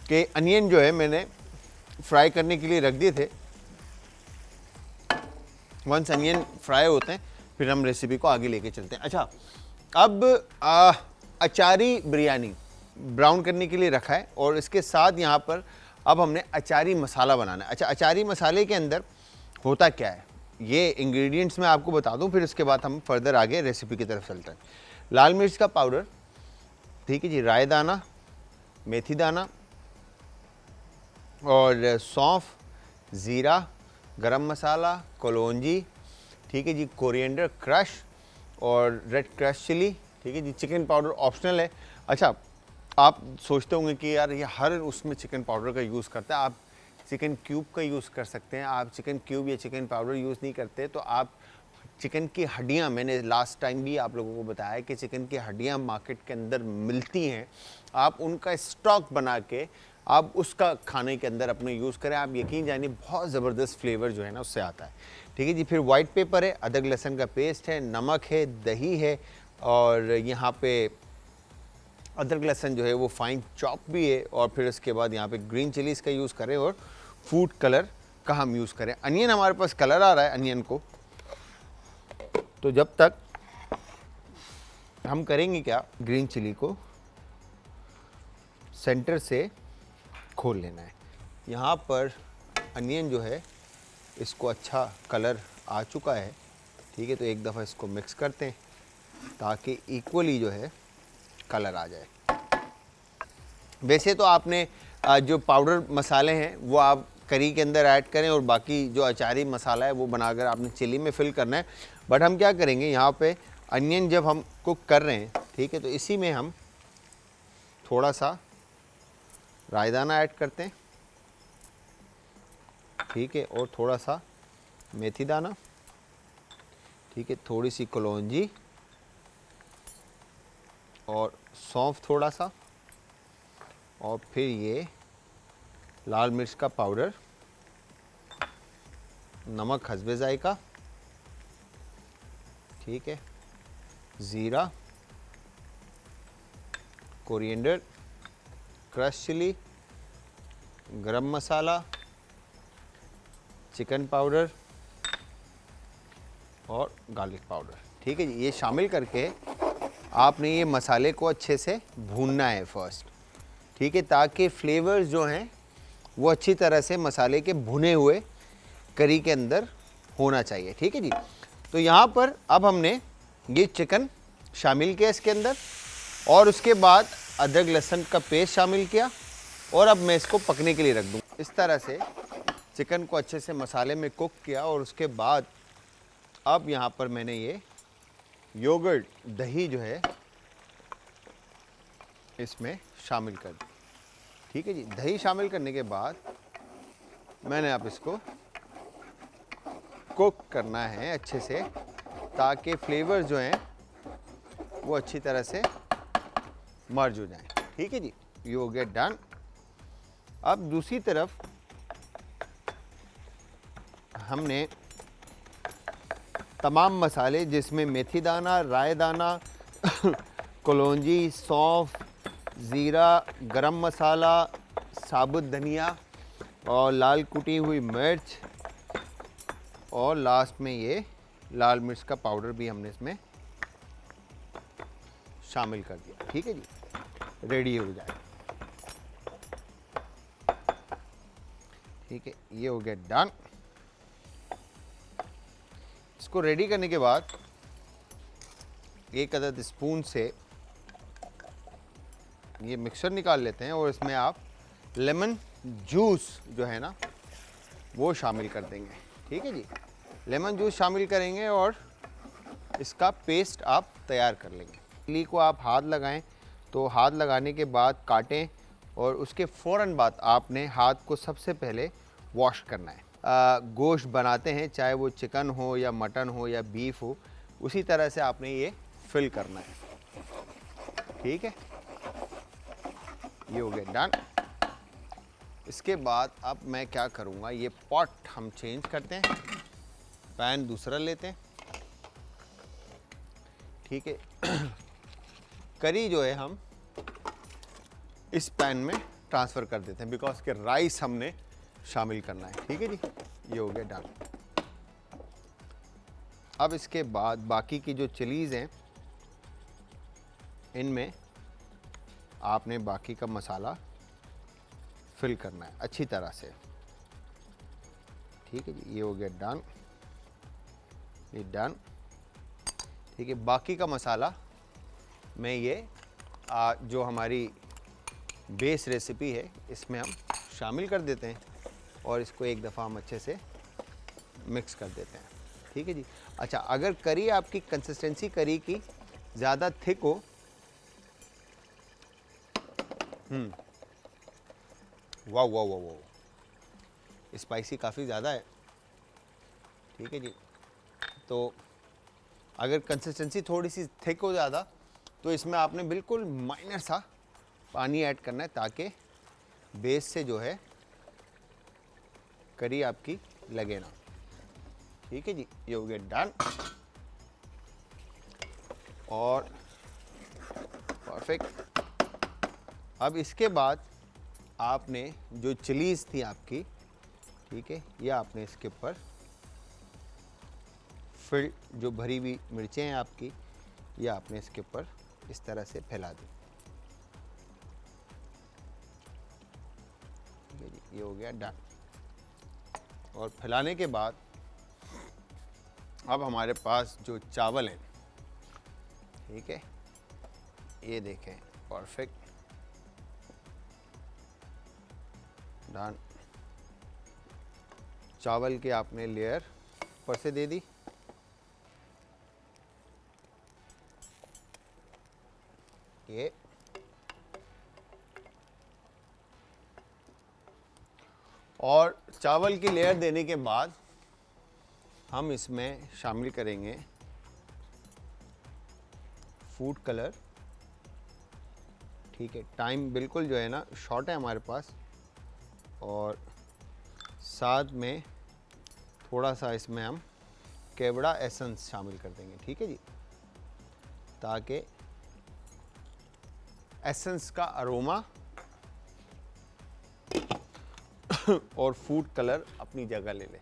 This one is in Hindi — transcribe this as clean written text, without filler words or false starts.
कि अनियन जो है मैंने फ्राई करने के लिए रख दिए थे। वंस अनियन फ्राई होते हैं फिर हम रेसिपी को आगे लेके चलते हैं। अच्छा, अब अचारी बिरयानी ब्राउन करने के लिए रखा है और इसके साथ यहाँ पर अब हमने अचारी मसाला बनाना है। अच्छा, अचारी मसाले के अंदर होता क्या है ये इंग्रेडिएंट्स मैं आपको बता दूं, फिर उसके बाद हम फर्दर आगे रेसिपी की तरफ चलते हैं। लाल मिर्च का पाउडर, ठीक है जी, राई दाना, मेथी दाना और सौंफ, ज़ीरा, गरम मसाला, कलौंजी, ठीक है जी, कोरिएंडर क्रश और रेड क्रश चिली, ठीक है जी। चिकन पाउडर ऑप्शनल है। अच्छा, आप सोचते होंगे कि यार ये हर उसमें चिकन पाउडर का यूज़ करता है, आप चिकन क्यूब का यूज़ कर सकते हैं। आप चिकन क्यूब या चिकन पाउडर यूज़ नहीं करते तो आप चिकन की हड्डियाँ, मैंने लास्ट टाइम भी आप लोगों को बताया कि चिकन की हड्डियाँ मार्केट के अंदर मिलती हैं, आप उनका स्टॉक बना के आप उसका खाने के अंदर अपने यूज़ करें। आप यकीन जानिए बहुत ज़बरदस्त फ्लेवर जो है ना उससे आता है, ठीक है जी। फिर वाइट पेपर है, अदरक लहसुन का पेस्ट है, नमक है, दही है और यहाँ पे अदरक लहसुन जो है वो फाइन चॉप भी है। और फिर उसके बाद यहाँ पे ग्रीन चिलीज़ का यूज़ करें और फूड कलर का हम यूज़ करें। अनियन हमारे पास कलर आ रहा है अनियन को, तो जब तक हम करेंगे क्या, ग्रीन चिली को सेंटर से खोल लेना है। यहाँ पर अनियन जो है इसको अच्छा कलर आ चुका है, ठीक है। तो एक दफ़ा इसको मिक्स करते हैं ताकि इक्वली जो है कलर आ जाए। वैसे तो आपने जो पाउडर मसाले हैं वो आप करी के अंदर ऐड करें और बाकी जो अचारी मसाला है वो बनाकर आपने चिली में फिल करना है। बट हम क्या करेंगे यहाँ पे अनियन जब हम कुक कर रहे हैं, ठीक है, तो इसी में हम थोड़ा सा रायदाना ऐड करते हैं, ठीक है, और थोड़ा सा मेथी दाना, ठीक है, थोड़ी सी कलौंजी और सौंफ थोड़ा सा, और फिर ये लाल मिर्च का पाउडर, नमक हस्बे जायका, ठीक है, ज़ीरा, कोरिएंडर, क्रश चिली, गरम मसाला, चिकन पाउडर और गार्लिक पाउडर, ठीक है जी। ये शामिल करके आपने ये मसाले को अच्छे से भूनना है फर्स्ट, ठीक है, ताकि फ्लेवर्स जो हैं वो अच्छी तरह से मसाले के भुने हुए करी के अंदर होना चाहिए, ठीक है जी। तो यहाँ पर अब हमने ये चिकन शामिल किया इसके अंदर और उसके बाद अदरक लहसुन का पेस्ट शामिल किया और अब मैं इसको पकने के लिए रख दूँ। इस तरह से चिकन को अच्छे से मसाले में कुक किया और उसके बाद अब यहाँ पर मैंने ये योगर्ट दही जो है इसमें शामिल कर दी, ठीक है जी। दही शामिल करने के बाद मैंने अब इसको कुक करना है अच्छे से ताकि फ्लेवर्स जो हैं वो अच्छी तरह से मर्ज हो जाएं, ठीक है जी। You get done. अब दूसरी तरफ हमने तमाम मसाले जिसमें मेथी दाना, राई दाना, कलौंजी, सौंफ, ज़ीरा, गरम मसाला, साबुत धनिया और लाल कुटी हुई मिर्च और लास्ट में ये लाल मिर्च का पाउडर भी हमने इसमें शामिल कर दिया, ठीक है जी। रेडी हो जाए, ठीक है, ये हो गया डन। इसको रेडी करने के बाद एक अदद स्पून से ये मिक्सचर निकाल लेते हैं और इसमें आप लेमन जूस जो है ना वो शामिल कर देंगे, ठीक है जी। लेमन जूस शामिल करेंगे और इसका पेस्ट आप तैयार कर लेंगे। चिली को आप हाथ लगाएं तो हाथ लगाने के बाद काटें और उसके फ़ौरन बाद आपने हाथ को सबसे पहले वॉश करना है। गोश्त बनाते हैं चाहे वो चिकन हो या मटन हो या बीफ हो, उसी तरह से आपने ये फिल करना है, ठीक है। ये हो गया डन। इसके बाद अब मैं क्या करूँगा, ये पॉट हम चेंज करते हैं, पैन दूसरा लेते हैं, ठीक है। करी जो है हम इस पैन में ट्रांसफ़र कर देते हैं, बिकॉज के राइस हमने शामिल करना है। ठीक है जी, ये हो गया डन। अब इसके बाद बाकी की जो चिलीज़ हैं इनमें आपने बाकी का मसाला फिल करना है अच्छी तरह से। ठीक है जी, ये हो गया डन, ये डन। ठीक है, बाकी का मसाला मैं ये जो हमारी बेस रेसिपी है इसमें हम शामिल कर देते हैं और इसको एक दफ़ा हम अच्छे से मिक्स कर देते हैं। ठीक है जी। अच्छा, अगर करी आपकी कंसिस्टेंसी करी की ज़्यादा थिक हो, वाह वाह वाह वाह, स्पाइसी काफ़ी ज़्यादा है। ठीक है जी, तो अगर कंसिस्टेंसी थोड़ी सी थिक हो ज़्यादा तो इसमें आपने बिल्कुल माइनर सा पानी ऐड करना है ताकि बेस से जो है करी आपकी लगे ना। ठीक है जी, ये हो गया डन और परफेक्ट। अब इसके बाद आपने जो चिलीज़ थी आपकी, ठीक है, ये आपने इसके ऊपर फिर जो भरी हुई मिर्चें हैं आपकी, ये आपने इसके ऊपर इस तरह से फैला दी। ठीक है जी, ये हो गया डन। और फैलाने के बाद अब हमारे पास जो चावल है, ठीक है, ये देखें परफेक्ट डन। चावल की आपने लेयर ऊपर से दे दी। ये और चावल की लेयर देने के बाद हम इसमें शामिल करेंगे फूड कलर। ठीक है, टाइम बिल्कुल जो है ना शॉर्ट है हमारे पास, और साथ में थोड़ा सा इसमें हम केवड़ा एसेंस शामिल कर देंगे। ठीक है जी, ताकि एसेंस का अरोमा और फूड कलर अपनी जगह ले ले।